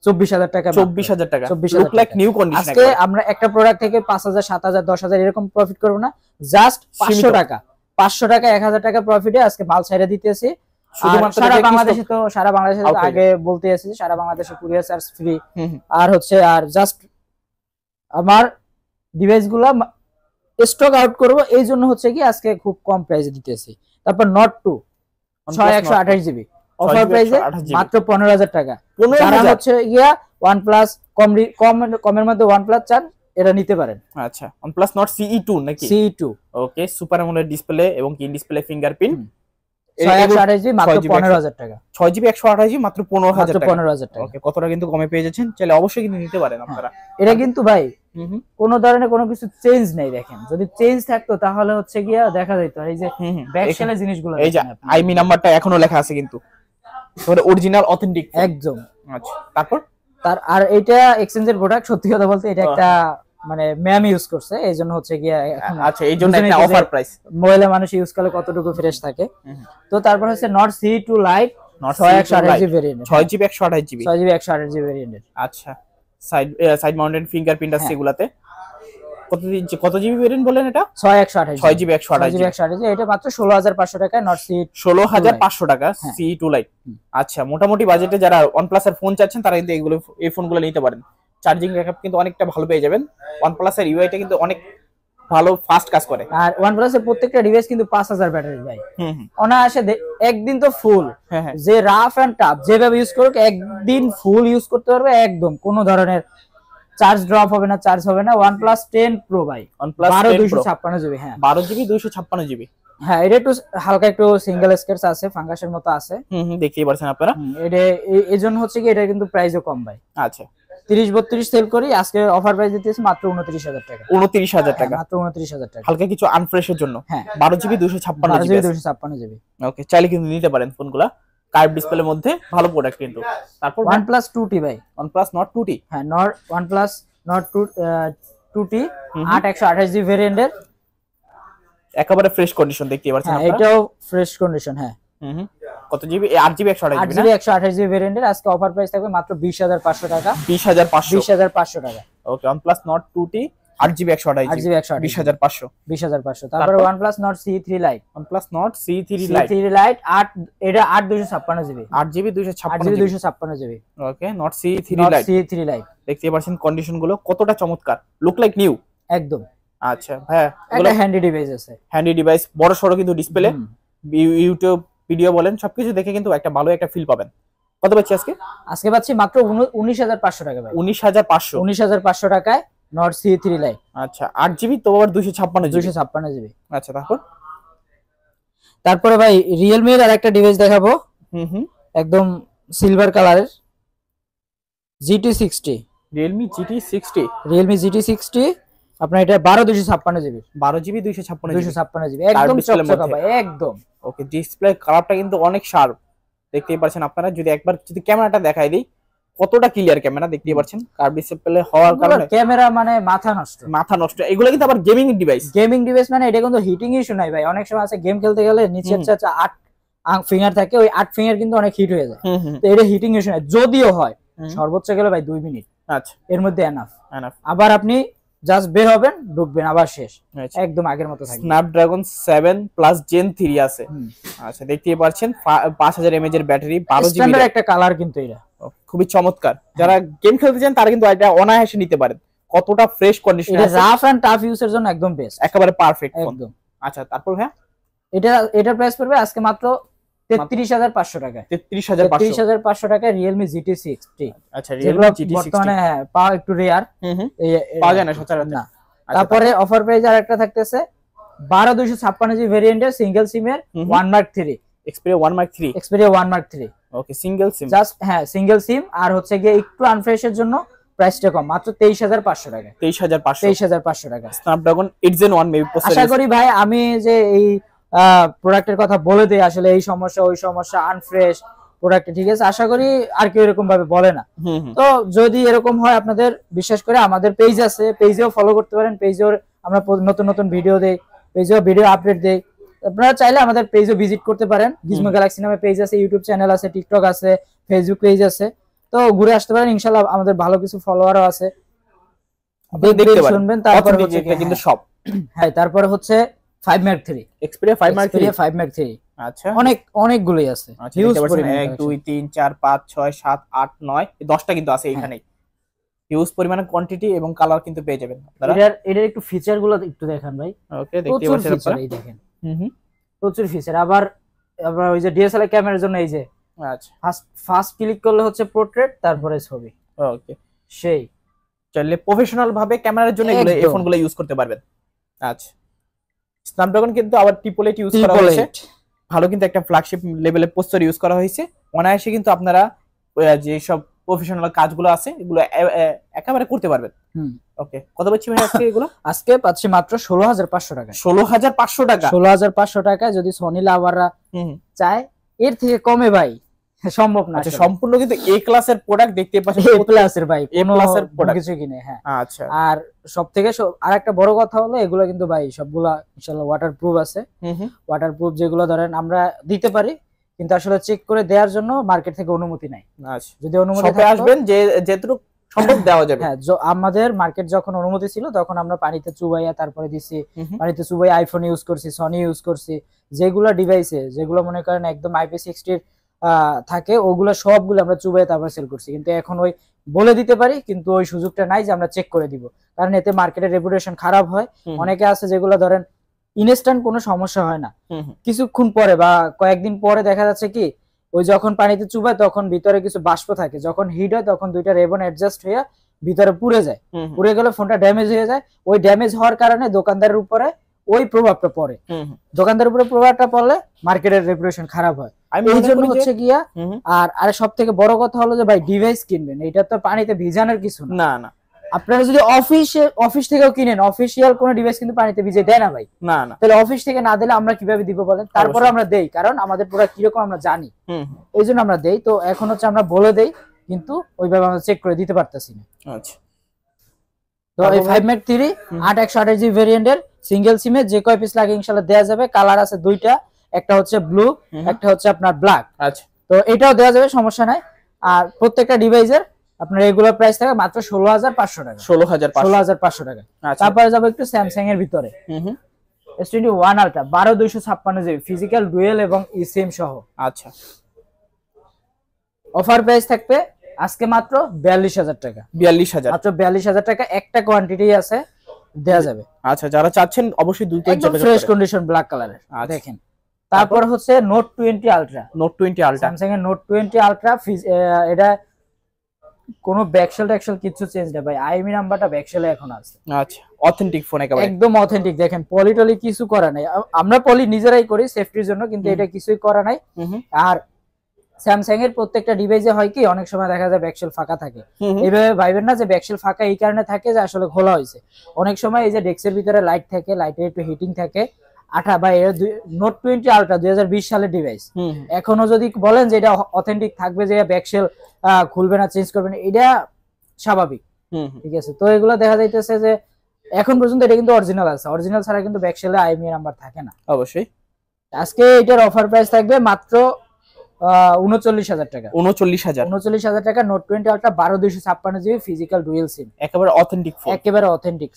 24000 টাকা। 24000 টাকা, লুক লাইক নিউ কন্ডিশন। আজকে আমরা একটা প্রোডাক্ট থেকে 5000 7000 10000 এরকম প্রফিট করব না, জাস্ট 500 টাকা 1000 টাকা প্রফিটে আজকে মাল ছেড়ে দিতেছি। সারা বাংলাদেশে তো আগে বলতে আছি সারা বাংলাদেশে কুরিয়ার চার্জ ফ্রি, আর হচ্ছে আর জাস্ট আমার ডিভাইস গুলা স্টক আউট করব, এই জন্য হচ্ছে কি আজকে খুব কম প্রাইসে দিতেছি। তারপর Nord 2 6128 জিবি অফার প্রাইসে মাত্র 15000 টাকা। যারা হচ্ছে গিয়া OnePlus কমের মধ্যে OnePlus চান এটা নিতে পারেন। আচ্ছা, OnePlus Nord CE2 নাকি? CE2, ওকে, সুপার অ্যামোলেড ডিসপ্লে এবং ইন ডিসপ্লে ফিঙ্গারপ্রিন্ট, 128 জিবি মাত্র 15000 টাকা। 6 জিবি 128 জিবি মাত্র 15000 টাকা। 15000 টাকা। ওকে, কতটা কিন্তু কমে পেয়ে যাচ্ছেন, চাইলে অবশ্যই কিন্তু নিতে পারেন আপনারা। এটা কিন্তু ভাই কোনো ধরনের কোনো কিছু চেঞ্জ নেই, দেখেন যদি চেঞ্জ থাকতো তাহলে হচ্ছে গিয়া দেখা যেত এই যে ব্যাকশেলের জিনিসগুলো, এই যে আইমি নাম্বারটা এখনো লেখা আছে কিন্তু মানে অরিজিনাল অথেন্টিক একদম। আচ্ছা, তারপর আর এটা এক্সচেঞ্জের প্রোডাক্ট, সত্যি কথা বলতে এটা একটা মানে ম্যাম ইউজ করছে, এই জন্য হচ্ছে গিয়া এখন। আচ্ছা, এই জন্য একটা অফার প্রাইস, মহিলা মানুষ ইউজ করলে কতটুকু ফ্রেশ থাকে। তো তারপর হচ্ছে Nord CE2 Lite 6128 GB variant, 6 GB 128 GB, 6 GB 128 GB variant. আচ্ছা, সাইড মাউন্টেড ফিঙ্গারপ্রিন্ট আছে এগুলাতে। কত জিবি ভেরিয়েন্ট বলেন এটা? 6 জিবি 128 জিবি, এটা মাত্র 16500 টাকা। Nord CE 16500 টাকা CE2 Lite। আচ্ছা, মোটামুটি বাজেটে যারা OnePlus এর ফোন চাচ্ছেন তারা কিন্তু এই ফোনগুলো নিতে পারেন। চার্জিং ব্যাকআপ কিন্তু অনেকটা ভালো পেয়ে যাবেন। OnePlus এর ইউআইটা কিন্তু অনেক ভালো, ফাস্ট কাজ করে। আর OnePlus এর প্রত্যেকটা ডিভাইস কিন্তু 5000 ব্যাটারি ভাই, অনায়াসে একদিন তো ফুল, যে রাফ এন্ড টাফ যেভাবে ইউজ করুক একদিন ফুল ইউজ করতে পারবে, একদম কোনো ধরনের চার্জ ড্রপ হবে না, চার্জ হবে না। OnePlus 10 Pro ভাই 12256 জিবি। হ্যাঁ, 12 জিবি 256 জিবি। হ্যাঁ, এটা একটু হালকা একটু সিঙ্গেল স্ক্র্যাচ আছে, ফাঙ্গাসের মতো আছে। দেখতেই পাচ্ছেন আপনারা। এটা এইজন্য হচ্ছে কি এটা কিন্তু প্রাইসও কম ভাই। আচ্ছা, 30-32 সেল করি, আজকে অফার প্রাইস দিতেছি মাত্র 29000 টাকা। 29000 টাকা, মাত্র 29000 টাকা। হালকা কিছু আনফ্রেশের জন্য। হ্যাঁ, 12 জিবি 256 জিবি। ওকে, চাইলে কিন্তু নিতে পারেন ফোনগুলা, কার্ভ ডিসপ্লের মধ্যে ভালো প্রোডাক্ট কিন্তু। তারপর OnePlus 2T ভাই, OnePlus Nord 2T। হ্যাঁ, OnePlus Nord 2T 8128 জিবি ভেরিয়েন্টের, একেবারে ফ্রেশ কন্ডিশন দেখতেই পাচ্ছেন আপনারা। এটাও ফ্রেশ কন্ডিশন। হ্যাঁ, কত GB? 8 GB 128 GB, 8 GB 128 GB ভেরিয়েন্টের আজকে অফার প্রাইস থাকবে মাত্র 20500 টাকা। 20500 টাকা। ওকে, OnePlus Nord 2T 8 GB 128 GB 20500। তারপর OnePlus Nord CE3 Lite, OnePlus Nord CE3 Lite 8, এটা 8256 জিবি, 8 জিবি 256 জিবি। ওকে, Nord CE3 Lite দেখতে পাচ্ছেন কন্ডিশন গুলো কতটা চমৎকার, লুক লাইক নিউ একদম। আচ্ছা ভাই, এটা হ্যান্ডি ডিভাইস আছে, হ্যান্ডি ডিভাইস, বড় সরো কিন্তু ডিসপ্লে, ইউটিউব ভিডিও বলেন সবকিছু দেখে কিন্তু একটা ভালো একটা ফিল পাবেন। কত পাচ্ছি আজকে পাচ্ছি মাত্র 19500 টাকা ভাই। 19500 টাকায় Nord CE3 Lite। আচ্ছা, 8 জিবি তো আবার 256 জিবি। আচ্ছা, তারপরে ভাই Realme এর আরেকটা ডিভাইস দেখাবো, একদম সিলভার কালারের, GT60। Realme GT60, Realme GT60 আপনার এটা 12 256 জিবি, 12 GB 256 জিবি, একদম চকচকা ভাই, একদম। ওকে, ডিসপ্লে কালারটা কিন্তু অনেক শার্প, দেখতেই পাচ্ছেন আপনারা। যদি একবার যদি ক্যামেরাটা দেখাই দিই, কতটা ক্লিয়ার ক্যামেরা দেখতেই পাচ্ছেন। কার্ভ ডিসপ্লে হওয়ার কারণে ক্যামেরা মানে মাথা নষ্ট। এগুলো কিন্তু আবার গেমিং ডিভাইস মানে এটা কিন্তু হিটিং ইস্যু নাই ভাই। অনেক সময় আছে গেম খেলতে গেলে নিচে হচ্ছে 8 ফিঙ্গার থাকে, ওই 8 ফিঙ্গার কিন্তু অনেক হিট হয়ে যায়। তো এটা হিটিং ইস্যু নাই, যদিও হয় সর্বোচ্চ গেলে ভাই 2 মিনিট। আচ্ছা, এর মধ্যে এনাফ। আবার আপনি জাস্ট বের হবেন, ঢুকবেন, আবার শেষ, একদম আগের মতো থাকবে। স্ন্যাপড্রাগন 7+ Gen 3 আছে। আচ্ছা, দেখতেই পাচ্ছেন 5000 mAh এর ব্যাটারি, 12 GB স্ট্যান্ডার্ড একটা কালার কিন্তু এটা খুবই চমৎকার। যারা গেম খেলতে চান তারা কিন্তু এটা অনায়াসে নিতে পারেন। কতটা ফ্রেশ কন্ডিশনে আছে, এটা রাফ এন্ড টাফ ইউজের জন্য একদম বেস্ট, একেবারে পারফেক্ট একদম। আচ্ছা, তারপর ভাই এটার প্রাইস পড়বে আজকে মাত্র 33500 টাকা। 33500 টাকায় Realme GT 60। আচ্ছা, Realme GT 60 বর্তমানে হ্যাঁ পাওয়া একটু রেয়ার, পাওয়া যায় না সচরাচর না। তারপরে অফার প্রাইস আরেকটা থাকতেছে 12256 জিবি ভেরিয়েন্টের সিঙ্গেল সিমের 1 Mark 3, Xperia 1 Mark 3। ওকে, সিঙ্গেল সিম, জাস্ট হ্যাঁ সিঙ্গেল সিম। আর হচ্ছে গিয়ে একটু আনফ্রেশের জন্য প্রাইসটা কম, মাত্র 23500 টাকা। 23500 টাকা। Snapdragon 8 Gen 1 maybe processor. আশা করি ভাই আমি যে এই প্রোডাক্টের কথা বলে দেই, আসলে এই সমস্যা ওই সমস্যা আনফ্রেশ প্রোডাক্ট, ঠিক আছে, আশা করি আর কেউ এরকম ভাবে বলে না। তো যদি এরকম হয় আপনাদের, বিশেষ করে আমাদের পেজ আছে, পেজেও ফলো করতে পারেন। পেজেও আমরা নতুন নতুন ভিডিও দেই, পেজেও ভিডিও আপডেট দেই। আপনারা চাইলে আমাদের পেজও ভিজিট করতে পারেন। গিজমো গ্যালাক্সি নামে পেজ আছে, ইউটিউব চ্যানেল আছে, টিকটক আছে, ফেসবুক পেজ আছে। তো ঘুরে আসতে পারেন, ইনশাআল্লাহ আমাদের ভালো কিছু ফলোয়ারও আছে, দেখতে পারেন। শুনবেন। তারপরে হচ্ছে কিন্তু সব হ্যাঁ, তারপরে হচ্ছে 5 Mark 3, Xperia 5 Mark 3। আচ্ছা, অনেকগুলোই আছে। হিউজ পরিমাণে 1 2 3 4 5 6 7 8 9 10টা কিন্তু আছে এখানে। হিউজ পরিমাণে কোয়ান্টিটি এবং কালার কিন্তু পেয়ে যাবেন আপনারা। এটার একটু ফিচার গুলো একটু দেখান ভাই। ওকে, দেখতে পাচ্ছেন আপনারা, এই দেখেন প্রচুর ফিচার। আবার ওই যে ডিএসএলআর ক্যামেরার জন্য এই যে আচ্ছা, ফার্স্ট ক্লিক করলে হচ্ছে পোর্ট্রেট, তারপরে ছবি। ওকে, সেই চাইলে প্রফেশনাল ভাবে ক্যামেরার জন্য এগুলো এই ফোনগুলো ইউজ করতে পারবেন। আচ্ছা, স্ন্যাপড্রাগন কিন্তু আবার 888 ইউজ করা হয়েছে, ভালো কিন্তু একটা ফ্ল্যাগশিপ লেভেলের প্রসেসর ইউজ করা হয়েছে। অনায়াসে কিন্তু আপনারা যে সব প্রফেশনাল কাজগুলো আছে এগুলো একেবারে করতে পারবেন। ওকে, কত পাচ্ছি ভাই আজকে এগুলো? আজকে পাচ্ছি মাত্র 16500 টাকা। 16500 টাকা? 16500 টাকা যদি সনি লাভাররা চায়, এর থেকে কমে ভাই সম্ভব না। আচ্ছা, সম্পূর্ণ কিন্তু এ ক্লাসের প্রোডাক্ট দেখতে পাচ্ছেন, এ প্লাসের ভাই, এ ক্লাসের প্রোডাক্ট কিছু কিনে। হ্যাঁ, আচ্ছা। আর সবথেকে আরেকটা বড় কথা হলো এগুলো কিন্তু ভাই সবগুলা ইনশাআল্লাহ ওয়াটারপ্রুফ আছে। ওয়াটারপ্রুফ যেগুলো ধরেন আমরা দিতে পারি, কিন্তু আসলে চেক করে দেওয়ার জন্য মার্কেট থেকে অনুমতি নাই। আচ্ছা, যদি অনুমতি থাকে আসবেন যে যেটুকু সম্ভব দেওয়া যাবে। হ্যাঁ, আমাদের মার্কেট যখন অনুমতি ছিল তখন আমরা পানিতে চুবাইয়া তারপরে দিছি। পানিতে চুবাই আইফোন ইউজ করছি, সনি ইউজ করছি, যেগুলো ডিভাইসে যেগুলো মনে করেন একদম IP60 থাকে, ওগুলো সবগুলো আমরা চুবাই তারপর সেল করছি। কিন্তু এখন ওই বলে দিতে পারি, কিন্তু ওই সুযোগটা নাই যে আমরা চেক করে দিব, কারণ এতে মার্কেটের রেপুটেশন খারাপ হয়। অনেকে আছে যেগুলো ধরেন ইনস্ট্যান্ট কোনো সমস্যা হয় না, কিছুক্ষণ পরে বা কয়েকদিন পরে দেখা যাচ্ছে কি ওই যখন পানিতে চুবায় তখন ভিতরে কিছু বাষ্প থাকে, যখন হিট হয় তখন দুইটা রেবন অ্যাডজাস্ট হয়ে ভিতরে পুড়ে যায়। পুড়ে গেলে ফোনটা ড্যামেজ হয়ে যায়। ওই ড্যামেজ হওয়ার কারণে দোকানদারের উপরে ওই প্রভাবটা পড়ে। দোকানদারের উপরে প্রভাবটা পড়লে মার্কেটের রেপুটেশন খারাপ হয়। এই জন্য হচ্ছে গিয়া। আর সব থেকে বড় কথা হলো যে ভাই ডিভাইস কিনবেন, এটা তো পানিতে ভিজানোর কিছু না। না, আপনারা যদি অফিস থেকেও কিনেন, অফিসিয়াল কোনো ডিভাইস কিন্তু পানিতে ভিজে দেয় না ভাই। না, তাহলে অফিস থেকে না দিলে আমরা কিভাবে দিব বলেন? তারপরে আমরা দেই, কারণ আমাদের প্রোডাক্ট কিরকম আমরা জানি, এই জন্য আমরা দেই। তো এখন হচ্ছে আমরা বলে দেই, কিন্তু ওইভাবে আমরা চেক করে দিতে পারতেছি না। আচ্ছা, তো এই 5 Mark 3 8/128 জিবি ভেরিয়েন্টের সিঙ্গেল সিমে যে কয় পিস লাগে ইনশাআল্লাহ দেয়া যাবে। কালার আছে দুইটা, একটা হচ্ছে ব্লু, একটা হচ্ছে আপনার ব্ল্যাক। আচ্ছা, তো এটাও দেয়া যাবে, সমস্যা নাই। আর প্রত্যেকটা ডিভাইসের আপনার রেগুলার প্রাইস থাকে মাত্র 16500 টাকা। 16500 টাকা। তারপরে যাবো একটু স্যামসাং এর ভিতরে। S21 ultra 12256 GB physical dual এবং eSIM সহ। আচ্ছা, অফার প্রাইস থাকবে আজকে মাত্র 42000 টাকা। 42000, মাত্র 42000 টাকা। একটা কোয়ান্টিটি আছে, দেয়া যাবে। আচ্ছা, যারা চাচ্ছেন অবশ্যই দ্রুত ফ্রেশ কন্ডিশন ব্ল্যাক কালারের দেখেন। তারপর হচ্ছে নোট 20 আলট্রা। স্যামসাং এর নোট 20 আলট্রা, এটা কোনো ব্যাকশেল ট্যাকশেল কিছু চেঞ্জ নেই ভাই, আইএমই নাম্বারটা ব্যাকশেলে এখন আছে। আচ্ছা, অথেন্টিক ফোন একেবারে একদম অথেন্টিক। দেখেন পলিটলি কিছু করা নাই, আমরা পলি নিজেরাই করি সেফটির জন্য, কিন্তু এটা কিছুই করা নাই। আর স্যামসাং এর প্রত্যেকটা ডিভাইসে হয় কি অনেক সময় দেখা যায় ব্যাকশেল ফাঁকা থাকে, হুম হুম। এইভাবে ভাইবেন না যে ব্যাকশেল ফাঁকা এই কারণে থাকে যে আসলে খোলা হয়েছে। অনেক সময় এই যে ডেস্কের ভিতরে লাইট থাকে, লাইটের একটু হিটিং থাকে। নোট 20 আলট্রা 2020 সালের ডিভাইস, হুম হুম। এখনো যদি বলেন যে এটা অথেন্টিক থাকবে, যে ব্যাকশেল খুলবে না, চেঞ্জ করবে না, এটা স্বাভাবিক। হুম হুম। ঠিক আছে, তো এগুলো দেখা যাইতেছে যে এখন পর্যন্ত এটা কিন্তু অরিজিনাল আছে, অরিজিনাল ছাড়া কিন্তু ব্যাকশেলে আইএমইআই নাম্বার থাকে না। অবশ্যই। আজকে এটার অফার প্রাইস থাকবে মাত্র 39,000 টাকা। 39,000। 39,000 টাকা note 20 ultra 12/256 GB physical dual SIM, একেবারে অথেন্টিক ফোন। একেবারে অথেন্টিক।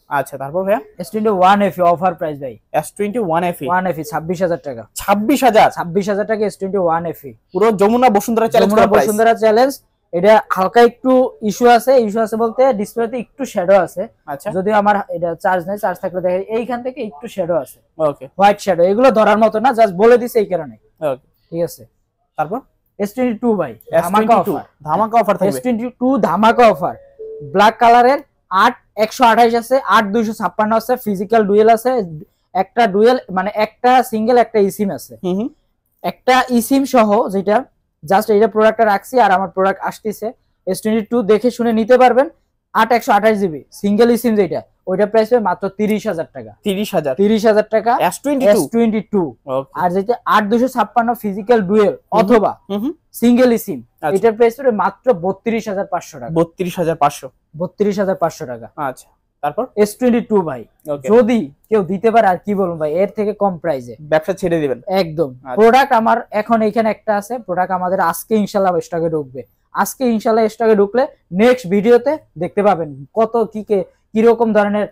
আচ্ছা, তারপর ভাইয়া S21 FE অফার প্রাইস ভাই, S21 FE 1 FE 26,000 টাকা। 26,000। 26,000 টাকা S21 FE, পুরো যমুনা বসুন্ধরা চ্যালেঞ্জ করা প্রাইস। বসুন্ধরা চ্যালেঞ্জ। এটা হালকা একটু ইস্যু আছে বলতে ডিসপ্লেতে একটু শ্যাডো আছে। আচ্ছা, যদি আমার এটা চার্জ নাই, চার্জ থাকলে দেখে এইখান থেকে একটু শ্যাডো আছে, ওকে হোয়াইট শ্যাডো, এগুলো ধরার মতো না, জাস্ট বলে দিছে এই কারণে। ওকে, ঠিক আছে, তারপর S22 ভাই ধামাকা S22 অফার, ধামাকা অফার থাকবে। S22 ধামাকা অফার, ব্ল্যাক কালারের 8/128 আছে, 8/256 আছে, ফিজিক্যাল ডুয়েল আছে, একটা ডুয়েল মানে একটা সিঙ্গেল একটা ইসিম আছে, হুম হুম। একটা ইসিম সহ, যেটা জাস্ট এইটা প্রোডাক্টটা রাখছি আর আমার প্রোডাক্ট আসতেছে। S22 দেখে শুনে নিতে পারবেন। 8/128 জিবি সিঙ্গেল ইসিম যেটা, ওইটা প্রাইস হবে মাত্র 30,000 টাকা। 30,000 টাকা S22। ওকে। আর যেটা 8/256 ফিজিক্যাল ডুয়েল অথবা হুম হুম। সিঙ্গেল ইসিম, আচ্ছা। এটার প্রাইস হবে মাত্র 32,500 টাকা। 32,500। 32,500 টাকা। আচ্ছা, তারপর S22 ভাই, ওকে, যদি কেউ দিতে পারে আর কি বলুন ভাই, এর থেকে কম প্রাইসে ব্যবসা ছেড়ে দিবেন একদম। আচ্ছা। প্রোডাক্ট আমার এখন এইখানে একটা আছে, প্রোডাক্ট আমাদের আজকে ইনশাল্লাহ স্টকে ঢুকবে। আজকে ইনশাল্লাহ স্টকে ঢুকলে নেক্সট ভিডিওতে দেখতে পাবেন কত কি রকম ধরনের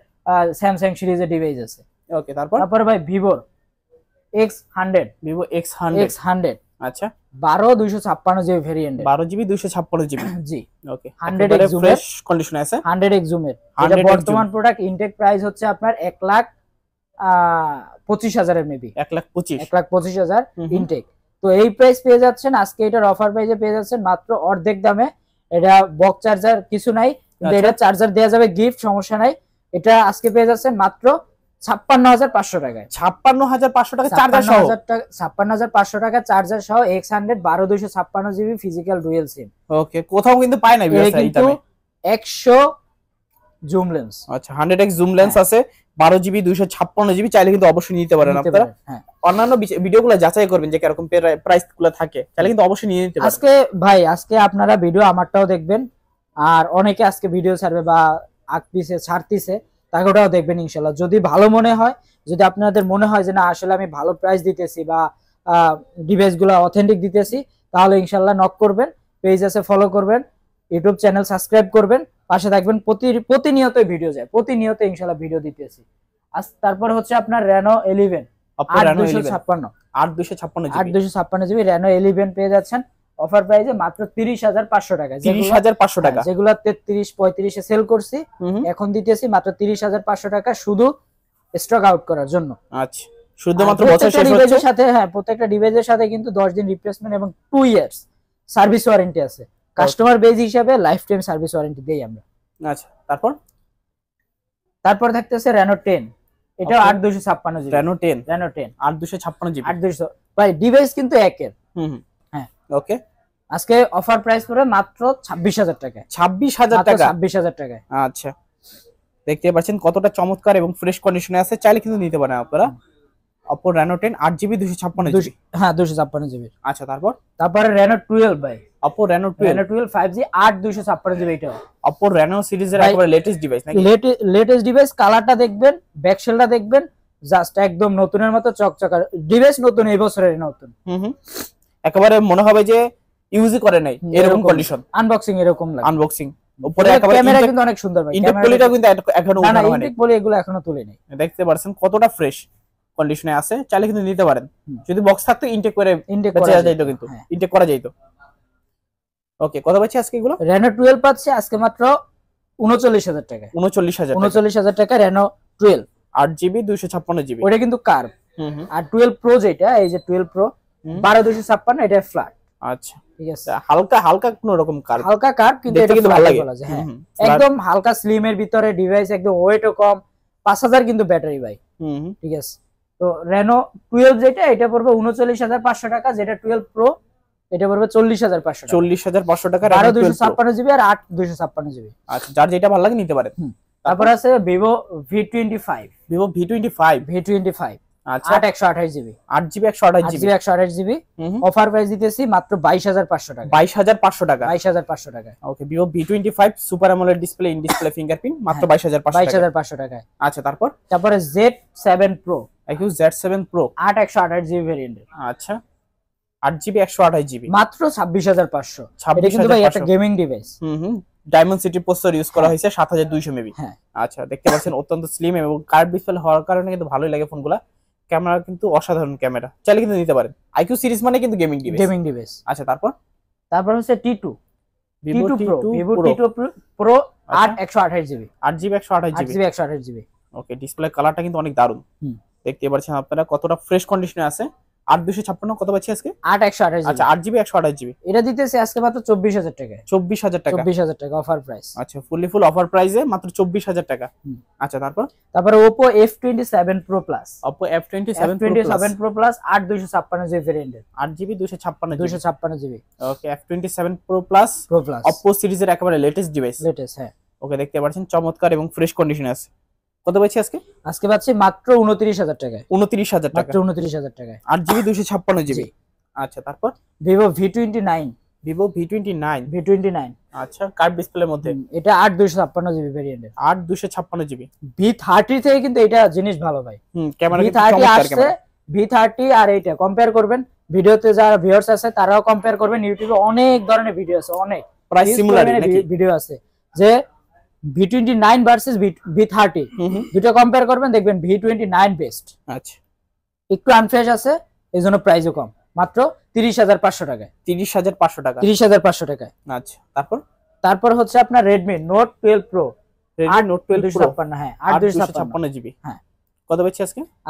স্যামসাং সিরিজের ডিভাইস আছে। ওকে, তারপর তারপরে ভাই ভিভোর X100, ভিভো X100। আচ্ছা, 12/256 জিবি ভেরিয়েন্ট, 12GB 256GB। জি ওকে, 100 একেবারে জুমের, ফ্রেশ কন্ডিশনে আছে। 100x জুমের। 100x এটা বর্তমান প্রোডাক্ট ইনটেক প্রাইস হচ্ছে আপনার 1,25,000 এর মেবি, 1,25,000। 1,25,000 হুম হুম। ইনটেক। তো এই প্রাইস পেয়ে যাচ্ছেন আজকে, এটার অফার প্রাইসে পেয়ে যাচ্ছেন মাত্র অর্ধেক দামে। এটা বক্স চার্জার কিছু নাই, কিন্তু আচ্ছা। এটা চার্জার দেওয়া যাবে গিফট, সমস্যা নাই। এটা আজকে পেয়ে যাচ্ছেন মাত্র 56,500 টাকায়। 56,500 টাকা চার্জার সহ। 56,500 টাকা চার্জার সহ X100 12/256 জিবি ফিজিক্যাল ডুয়েল সিম। ওকে, কোথাও কিন্তু পায় না ভিউয়ার্স এই কিন্তু দামে। 100 জুম লেন্স, আচ্ছা, 100x জুম লেন্স আছে, 12GB 256GB, চাইলে কিন্তু অবশ্যই নিতে পারেন আপনারা। হ্যাঁ। অন্যান্য ভিডিওগুলো যাচাই করবেন যে কিরকম প্রাইস গুলো থাকে, চাইলে কিন্তু অবশ্যই নিয়ে নিতে পারেন। আজকে আপনারা ভিডিও আমারটাও দেখবেন, আর অনেকে আজকে ভিডিও ছাড়বে বা আকপিসে ছাড়তিছে, তাকে ওটাও দেখবেন ইনশাল্লাহ। যদি ভালো মনে হয়, যদি আপনাদের মনে হয় যে না আসলে আমি ভালো প্রাইস দিতেছি বা ডিভাইস গুলো অথেন্টিক দিতেছি, তাহলে ইনশাল্লাহ নক করবেন, পেজ আছে ফলো করবেন, ইউটিউব চ্যানেল সাবস্ক্রাইব করবেন, পাশে থাকবেন। প্রতিনিয়ত ভিডিও যায়, প্রতিনিয়ত ইনশাল্লাহ ভিডিও দিতেছি। তারপর হচ্ছে আপনার Reno 11 Oppo Reno 11 8/256 8/256GB 8/256 GB Reno 11 পেয়ে যাচ্ছেন অফার প্রাইসে মাত্র 30,500 টাকা। 30,500 টাকা। যেগুলো 33-35 এ সেল করছি, এখন দিতেছি মাত্র 30,500 টাকা, শুধু স্টক আউট করার জন্য। আচ্ছা, শুধুমাত্র বছর শেষ হচ্ছে। সাথে হ্যাঁ, প্রত্যেকটা ডিভাইসের সাথে কিন্তু 10 দিন রিপ্লেসমেন্ট এবং 2 ইয়ার্স সার্ভিস ওয়ারেন্টি আছে। কাস্টমার বেজ হিসাবে লাইফ টাইম সার্ভিস ওয়ারেন্টি দেই আমরা। আচ্ছা, তারপর থাকতেছে Reno 10, এটা 8/256 জিবি। Reno 10 8/256 8/256GB। 8/200 ভাই, ডিভাইস কিন্তু একের। হ্যাঁ, ওকে। আজকে অফার প্রাইস পড়বে মাত্র 26,000 টাকায়। 26,000 টাকা। 26,000 টাকায়। আচ্ছা, দেখতে পাচ্ছেন কতটা চমৎকার এবং ফ্রেশ কন্ডিশনে আছে, চাইলে কিন্তু নিতে পারেন আপনারা। Oppo Reno 10 8GB 256GB। হ্যাঁ, 256 জিবি। আচ্ছা, তারপরে Reno 12 ভাই, Oppo Reno 12 5G 8/256 জিবি। এটা Oppo Reno সিরিজের একেবারে লেটেস্ট ডিভাইস নাকি? Latest device. কালারটা দেখবেন, ব্যাকশেলটা দেখবেন, জাস্ট একদম নতুনের মতো চকচকা ডিভাইস, নতুন এই বছরের নতুন। একেবারে মনে হবে যে ইউজই করে নাই এরকম কন্ডিশন। আনবক্সিং এরকম লাগে। আনবক্সিং উপরে একেবারে ক্যামেরা কিন্তু অনেক সুন্দর ভাই। ইনটেক পলিটা কিন্তু এখনো না, উঠানো হয়নি। ইনটেক পলি এগুলো এখনো তুলে নেই। দেখতে পাচ্ছেন কতটা ফ্রেশ কন্ডিশনে আছে, চাইলে কিন্তু নিতে পারেন। যদি বক্স থাকতো ইনটেক করা যাইতো, কিন্তু ইনটেক করা যাইতো। ওকে, কত পাচ্ছি আজকে এগুলো? Reno 12 পাচ্ছে আজকে মাত্র 39,000 টাকায়। 39,000 টাকা Reno 12 8GB 256GB। ওটা কিন্তু কার্ভ। আর 12 প্রো যেটা, এই যে 12 প্রো 12/256, এটা ফ্ল্যাট। আচ্ছা, ঠিক আছে, হালকা কোন রকম কার্ভ, হালকা কার্ভ, কিন্তু এটা কিন্তু ভালো লাগে। হ্যাঁ, একদম হালকা স্লিম এর ভিতরে ডিভাইস, একদম ওয়েটও কম, 5,000 কিন্তু ব্যাটারি ভাই। ঠিক আছে, তো Reno 12 যেটা, এটা পড়বে 39,500 টাকা, যেটা 12 প্রো এটা পড়বে 40,500 টাকা। 40,500 টাকা। 12/256 জিবি আর 8/256 জিবি। আচ্ছা, যার যেটা ভালো লাগে নিতে পারেন। তারপর আছে Vivo V25। Vivo V25 আচ্ছা 8/128 GB. 8GB 128GB 8/128 GB. Offer price দিতেছি মাত্র 22,500 টাকা। 22,500 টাকা। 22,500 টাকা। ওকে, Vivo V25 super AMOLED display, in display fingerprint, মাত্র 22,500 টাকা। 22,500 টাকায়। আচ্ছা, তারপরে Z7 Pro iQ Z7 Pro 8/128 GB ভেরিয়েন্টের। আচ্ছা 8GB 128GB মাত্র 26,500। এটা কিন্তু ভাই একটা gaming device. Diamond city processor use করা হয়েছে 7200 মেবি। হ্যাঁ আচ্ছা, দেখতে পাচ্ছেন অত্যন্ত স্লিম এবং কার্ভ ডিসপ্লে হওয়ার কারণে কিন্তু ভালোই লাগে ফোনগুলা। ক্যামেরা কিন্তু অসাধারণ ক্যামেরা, চাইলে কিন্তু নিতে পারেন। iQ সিরিজ মানে কিন্তু গেমিং ডিভাইস। আচ্ছা, তারপর হচ্ছে T2 Pro, Vivo T2 Pro 8/128 GB. 8GB 128GB। ওকে, ডিসপ্লে কালারটা কিন্তু অনেক দারুণ। দেখতে পাচ্ছেন আপনারা কতটা ফ্রেশ কন্ডিশনে আছে। 8/256 কত পাচ্ছি আজকে? 8/128 আচ্ছা 8GB 128GB। এটা দিতেছি আজকে মাত্র 24,000 টাকায়। 24,000 টাকা। 24,000 টাকা অফার প্রাইস। আচ্ছা, ফুল অফার প্রাইসে মাত্র 24,000 টাকা। আচ্ছা, তারপরে Oppo F27 Pro Plus। Oppo F27 Pro Plus 8/256 ভেরিয়েন্টের। 8GB 256GB। ওকে, F27 Pro Plus Oppo সিরিজের একেবারে লেটেস্ট ডিভাইস। হ্যাঁ। ওকে, দেখতে পাচ্ছেন চমৎকার এবং ফ্রেশ কন্ডিশনে আছে। কত পাচ্ছি আজকে পাচ্ছি মাত্র 29,000 টাকায়। 29,000 টাকা। মাত্র 29,000 টাকায়। 8GB 256GB। আচ্ছা, তারপর Vivo V29। Vivo V29। আচ্ছা, কার্ভ ডিসপ্লের মধ্যে। এটা 8/256 জিবি ভেরিয়েন্টের। 8/256GB। V30 থেকে কিন্তু এটা জিনিস ভালো ভাই। ক্যামেরা কিন্তু V30 চমৎকার আসছে। ক্যামেরা। V30 আর এইটা কম্পেয়ার করবেন, ভিডিওতে যারা ভিউয়ার্স আছে তারাও কম্পেয়ার করবেন। ইউটিউবে অনেক ধরনের ভিডিও আছে, অনেক প্রাইস সিমিলার ভিডিও আছে যে V29 ভার্সেস V30 দুটো কম্পেয়ার করবেন, দেখবেন V29 বেস্ট। আচ্ছা, একটু আনফ্রেশ আছে, এইজন্য প্রাইসও কম, মাত্র 30,500 টাকায়। 30,500 টাকা। 30,500 টাকায়। আচ্ছা, তারপর হচ্ছে আপনার Redmi Note 12 Pro। Redmi Note 12 Pro 8/256। হ্যাঁ 8/256 হ্যাঁ। কত পাচ্ছি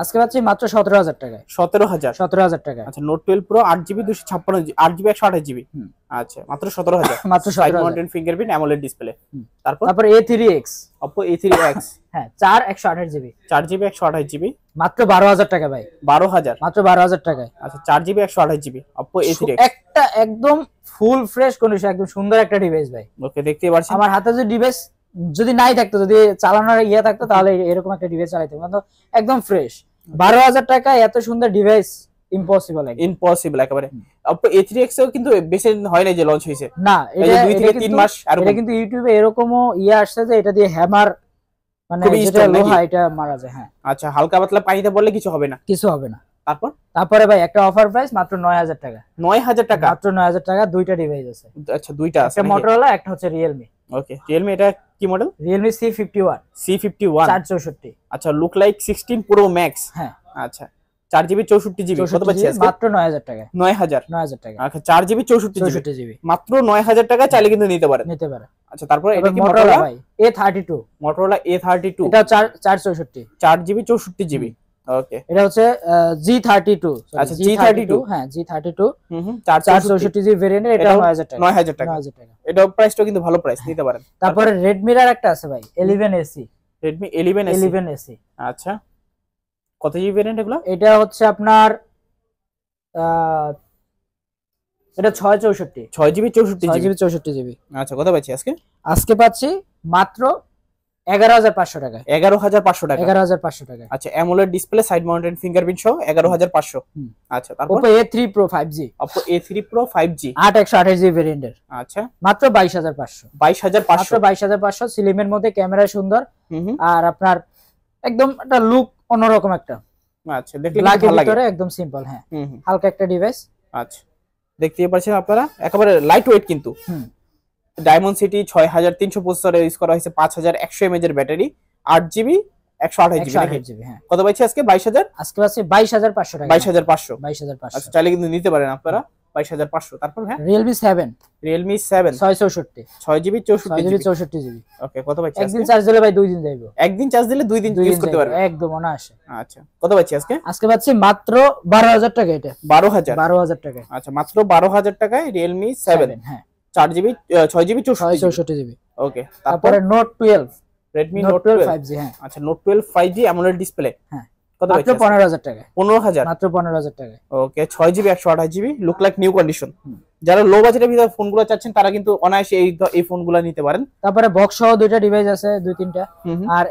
আজকে পাচ্ছি মাত্র 17,000 টাকায়। 17,000 টাকা। আচ্ছা, Note 12 Pro 8GB 256 8GB 128GB। আচ্ছা, মাত্র 17,000। মাত্র 17,000। Mountain fingerprint AMOLED display. তারপর A3X। Oppo A3X হ্যাঁ 4/128GB। 4GB 128GB। মাত্র 12,000 টাকা ভাই। 12,000 মাত্র 12,000 টাকায়। আচ্ছা, 4GB 128GB Oppo A3X। একটা একদম ফুল ফ্রেশ কন্ডিশন, একদম সুন্দর একটা ডিভাইস ভাই। ওকে, দেখতে পাচ্ছেন আমার হাতে যে ডিভাইস যদি নাই থাকতো, যদি চালানোর থাকতো, তাহলে এরকম একটা ডিভাইস চালাইতাম, কিন্তু একদম ফ্রেশ। 12,000 টাকায় এত সুন্দর ডিভাইস ইম্পসিবল একেবারে। Oppo A3X এও কিন্তু বেশি দিন হয় না যে লঞ্চ হয়েছে না, এটা 2 থেকে 3 মাস। এটা কিন্তু ইউটিউবে এরকমও আসছে যে এটা দিয়ে হ্যামার, মানে যেটা লোহা, এটা মারা যায়। হ্যাঁ। আচ্ছা, হালকা পাতলা পানিতে বললে কিছু হবে না। তারপরে ভাই একটা অফার প্রাইস মাত্র 9,000 টাকা। 9,000 টাকা। মাত্র 9,000 টাকা। দুইটা ডিভাইস আছে। আচ্ছা, দুইটা আছে, একটা Motorola, একটা হচ্ছে Realme। ওকে, Realme এটা কি মডেল? Realme C51 464। আচ্ছা, লুক লাইক 16 Pro Max। হ্যাঁ। আচ্ছা, 4GB 64GB। কত পাচ্ছি আজকে? মাত্র 9,000 টাকা। 9,000 টাকা। আচ্ছা, 4GB 64GB মাত্র 9,000 টাকা, চাইলে কিন্তু নিতে পারে। আচ্ছা, তারপর এটা কি Motorola ভাই A32। Motorola A32 এটা 464 4GB 64GB। ওকে, এটা হচ্ছে G32। আচ্ছা, G32। হ্যাঁ G32 464GB ভেরিয়েন্ট। এটা 9,000 টাকা। 9,000 টাকা। এটা প্রাইসটা কিন্তু ভালো প্রাইস, নিতে পারেন। তারপরে Redmi এর একটা আছে ভাই, 11AC। Redmi 11AC। আচ্ছা, কত জিবি ভেরিয়েন্ট এগুলো? এটা হচ্ছে আপনার এটা 6GB 64GB। আচ্ছা, কত পাচ্ছি আজকে পাচ্ছি মাত্র 11,500 টাকা। 11,500 টাকা। 11,500 টাকা। আচ্ছা, AMOLED display, side mounted fingerprint সহ 11,500। আচ্ছা, তারপর Oppo A3 Pro 5G। Oppo A3 Pro 5G 8/128GB ভেরিয়েন্টের। আচ্ছা, মাত্র 22,500। 22,500। 22,500। স্লিমের মধ্যে, ক্যামেরা সুন্দর, আর আপনার একদম একটা লুক অন্যরকম একটা। আচ্ছা, দেখলে ভালো লাগে। একদম সিম্পল। হ্যাঁ, হালকা একটা ডিভাইস। আচ্ছা, দেখতেই পাচ্ছেন আপনারা, একেবারে লাইট ওয়েট কিন্তু। ডায়মন্ড সিটি 6300 প্রসেসর ইউজ করা হয়েছে, 5100 mAh এর ব্যাটারি, 8GB 128GB। হ্যাঁ, কত পাচ্ছি আজকে? 22,000। আজকে পাচ্ছি 22,500 টাকা। 22,500। আচ্ছা, চাইলে কিন্তু নিতে পারেন আপনারা 22,500। তারপর হ্যাঁ, Realme 7 664 6GB 64GB। ওকে, কত পাচ্ছি? একদিন চার্জ দিলে ভাই 2 দিন যাইবো। একদিন চার্জ দিলে 2 দিন ইউজ করতে পারবেন একদম অনায়াসে। আচ্ছা, কত পাচ্ছি আজকে পাচ্ছি মাত্র 12,000 টাকা। এটা 12,000 টাকা। আচ্ছা, মাত্র 12,000 টাকায় Realme 7। হ্যাঁ, 4GB 6GB 64GB। ওকে, তারপরে Note 12 Redmi Note 12 5G। হ্যাঁ। আচ্ছা, Note 12 5G AMOLED ডিসপ্লে। হ্যাঁ, কত মাত্র 15,000 টাকা। 15,000। মাত্র 15,000 টাকা। ওকে, 6GB 128GB, look like new condition. যারা লো বাজেটের ভিতরে ফোনগুলো চাচ্ছেন তারা কিন্তু অনায়াসে এই ফোনগুলো নিতে পারেন। তারপরে বক্স সহ দুইটা ডিভাইস আছে, দুই তিনটা। আর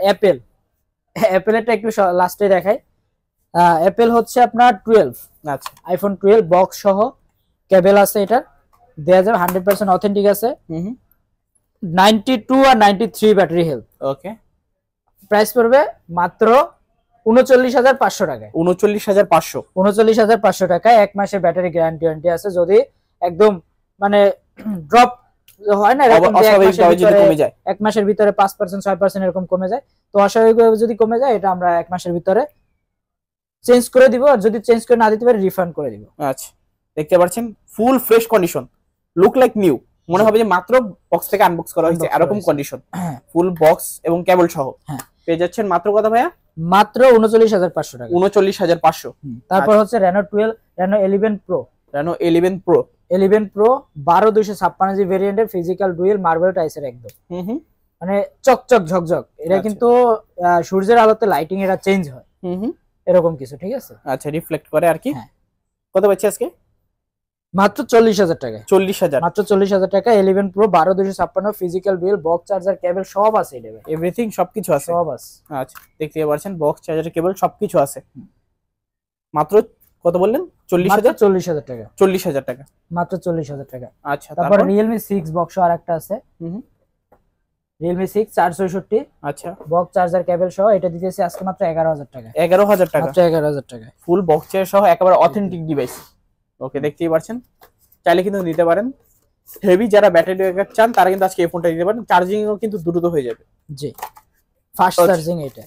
অ্যাপেলেরটা একটু লাস্টে দেখাই। অ্যাপেল হচ্ছে আপনার 12, আচ্ছা আইফোন 12 বক্স সহ, কেবল আছে, এটা দেয়া যাবে, 100% অথেন্টিক আছে। 92 আর 93 ব্যাটারি হেলথ। ওকে, প্রাইস পড়বে মাত্র 39,500 টাকায়। 39,500, 39,500 টাকায়। 1 মাসের ব্যাটারি গ্যারান্টি আছে। যদি একদম মানে ড্রপ হয় না এরকম, যে এক মাসের ভিতরে 5% 6% এরকম কমে যায়, তো অস্বাভাবিকভাবে যদি কমে যায়, এটা আমরা 1 মাসের ভিতরে চেঞ্জ করে দিব। আর যদি চেঞ্জ করে না দিতে পারি, রিফান্ড করে দিব। আচ্ছা, দেখতে পাচ্ছেন full fresh condition, look like new, মনে হবে যে মাত্র বক্স থেকে আনবক্স করা হয়েছে এরকম কন্ডিশন। ফুল বক্স এবং কেবল সহ পেয়ে যাচ্ছেন মাত্র কত ভাইয়া? মাত্র 39,500 টাকা। 39,500। তারপর হচ্ছে Reno 12, Reno 11 Pro, Reno 11 Pro, 11 Pro 12256 জি ভেরিয়েন্টের, ফিজিক্যাল ডুয়েল মার্বেল টাইসের একদম, মানে চকচক ঝকঝক। এটা কিন্তু সূর্যের আলোতে লাইটিং এটা চেঞ্জ হয়, এরকম কিছু, ঠিক আছে? আচ্ছা, রিফ্লেক্ট করে আর কি। কত পাচ্ছি আজকে? মাত্র 40,000 টাকা। 40,000, মাত্র 40,000 টাকা। 11 Pro 12256, physical dual, box charger, cable সব আছে, এটা এভরিথিং সবকিছু আছে, সব আছে। আচ্ছা, দেখতে পাচ্ছেন বক্স চার্জার কেবল সবকিছু আছে। মাত্র কত বললেন? 40,000। 40,000 টাকা। 40,000 টাকা, মাত্র 40,000 টাকা। আচ্ছা, তারপর Realme 6 বক্স আর একটা আছে, Realme 6 464, আচ্ছা, বক্স চার্জার কেবল সহ, এটা দিতেছি আজকে মাত্র 11,000 টাকা। 11,000 টাকা, মাত্র 11,000 টাকা। ফুল বক্স চার্জার সহ একেবারে অথেন্টিক ডিভাইস। ওকে, দেখতেই পাচ্ছেন, চাইলে কিন্তু নিতে পারেন। হেভি যারা ব্যাটারি ব্যাকআপ চান তারা কিন্তু আজকে এই ফোনটা নিতে পারেন, চার্জিংও কিন্তু দ্রুত হয়ে যাবে। জি, ফাস্ট চার্জিং এটা।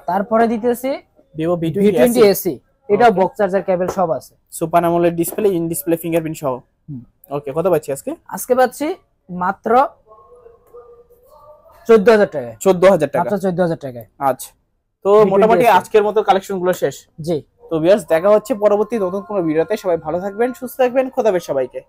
তারপরে দিতেছি Vivo V20 AC, এটা বক্স চার্জার কেবল সব আছে, super AMOLED display, in display fingerprint সহ। ওকে, কত পাচ্ছি আজকে? আজকে পাচ্ছি মাত্র 14,000 টাকা। 14,000 টাকা, মাত্র 14,000 টাকায়। আচ্ছা, তো মোটামুটি আজকের মতো কালেকশন গুলো শেষ। জি, তো ভিউয়ার্স, দেখা হচ্ছে পরবর্তী নতুন কোনো ভিডিওতে। সবাই ভালো থাকবেন, সুস্থ থাকবেন, খোদা হাফেজ সবাইকে।